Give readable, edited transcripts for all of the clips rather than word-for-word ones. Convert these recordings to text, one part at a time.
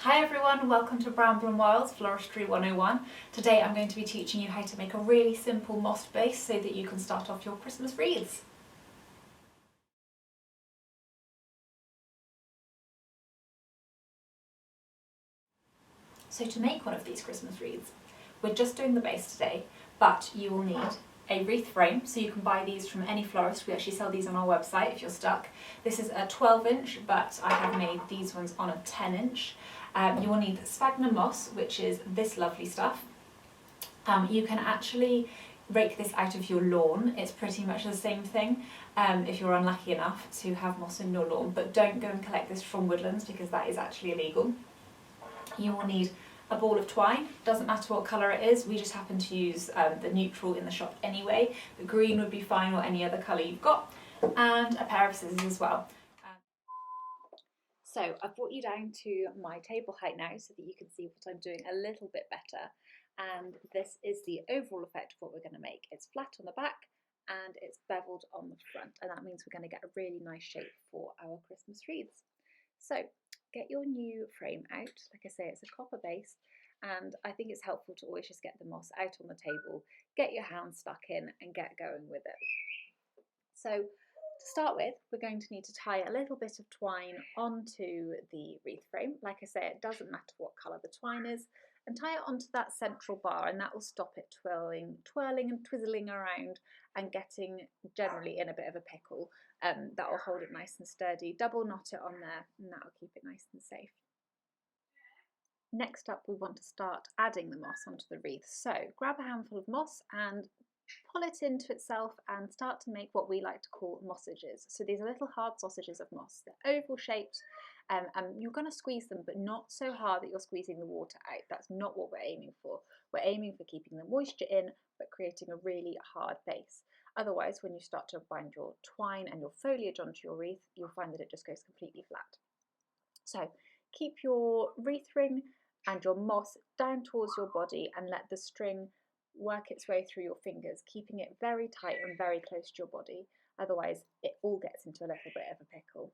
Hi everyone, welcome to Bramble Wild's Floristry 101. Today I'm going to be teaching you how to make a really simple moss base so that you can start off your Christmas wreaths. So to make one of these Christmas wreaths, we're just doing the base today, but you will need a wreath frame, so you can buy these from any florist. We actually sell these on our website if you're stuck. This is a 12-inch, but I have made these ones on a 10-inch. You will need sphagnum moss, which is this lovely stuff. You can actually rake this out of your lawn. It's pretty much the same thing if you're unlucky enough to have moss in your lawn, but don't go and collect this from woodlands because that is actually illegal. You will need a ball of twine, doesn't matter what colour it is, we just happen to use the neutral in the shop anyway, but green would be fine or any other colour you've got, and a pair of scissors as well. So I've brought you down to my table height now so that you can see what I'm doing a little bit better, and this is the overall effect of what we're going to make. It's flat on the back and it's beveled on the front, and that means we're going to get a really nice shape for our Christmas wreaths. So get your new frame out. Like I say, it's a copper base, and I think it's helpful to always just get the moss out on the table, get your hand stuck in and get going with it. So to start with, we're going to need to tie a little bit of twine onto the wreath frame. Like I say, it doesn't matter what colour the twine is, and tie it onto that central bar, and that will stop it twirling and twizzling around and getting generally in a bit of a pickle. That will hold it nice and sturdy. Double knot it on there, and that will keep it nice and safe. Next up, we want to start adding the moss onto the wreath. So grab a handful of moss and pull it into itself and start to make what we like to call mossages. So these are little hard sausages of moss. They're oval shaped, and you're going to squeeze them, but not so hard that you're squeezing the water out. That's not what we're aiming for. We're aiming for keeping the moisture in, but creating a really hard base. Otherwise, when you start to bind your twine and your foliage onto your wreath, you'll find that it just goes completely flat. So keep your wreath ring and your moss down towards your body and let the string work its way through your fingers, keeping it very tight and very close to your body. Otherwise, it all gets into a little bit of a pickle.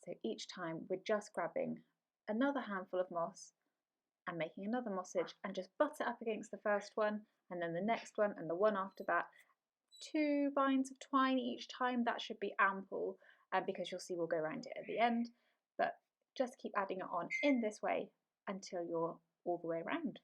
So each time we're just grabbing another handful of moss and making another mossage and just butt it up against the first one and then the next one and the one after that. 2 binds of twine each time, that should be ample, because you'll see we'll go around it at the end, but just keep adding it on in this way until you're all the way around.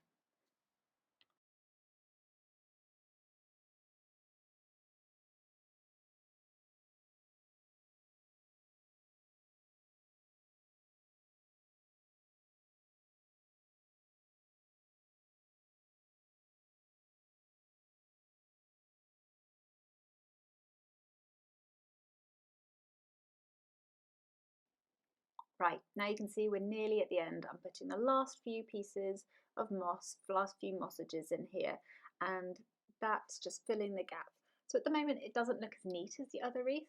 Right, now you can see we're nearly at the end. I'm putting the last few pieces of moss, the last few mossages in here, and that's just filling the gap. So at the moment it doesn't look as neat as the other wreath.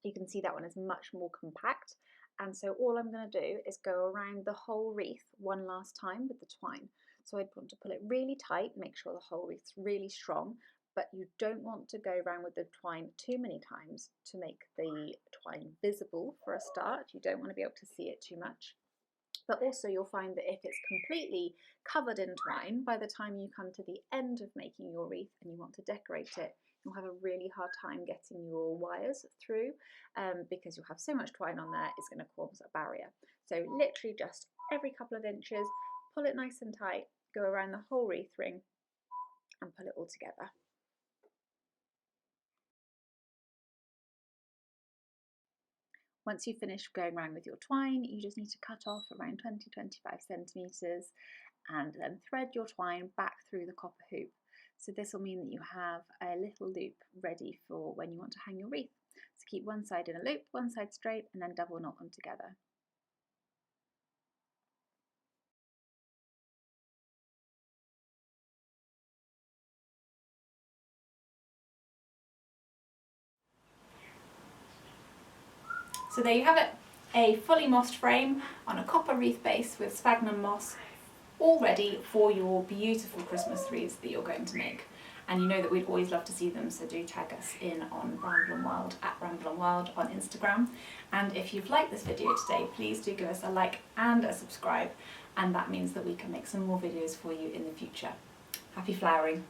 You can see that one is much more compact, and so all I'm going to do is go around the whole wreath one last time with the twine. So I'd want to pull it really tight, make sure the whole wreath's really strong, but you don't want to go around with the twine too many times to make the twine visible for a start. You don't want to be able to see it too much. But also you'll find that if it's completely covered in twine, by the time you come to the end of making your wreath and you want to decorate it, you'll have a really hard time getting your wires through, because you'll have so much twine on there, it's going to cause a barrier. So literally just every couple of inches, pull it nice and tight, go around the whole wreath ring and pull it all together. Once you've finished going around with your twine, you just need to cut off around 20-25 centimetres and then thread your twine back through the copper hoop. So this will mean that you have a little loop ready for when you want to hang your wreath. So keep one side in a loop, one side straight, and then double knot them together. So there you have it, a fully mossed frame on a copper wreath base with sphagnum moss, all ready for your beautiful Christmas wreaths that you're going to make. and you know that we'd always love to see them, so do tag us in on Bramble Wild, at Bramble Wild on Instagram. And if you've liked this video today, please do give us a like and a subscribe, and that means that we can make some more videos for you in the future. Happy flowering!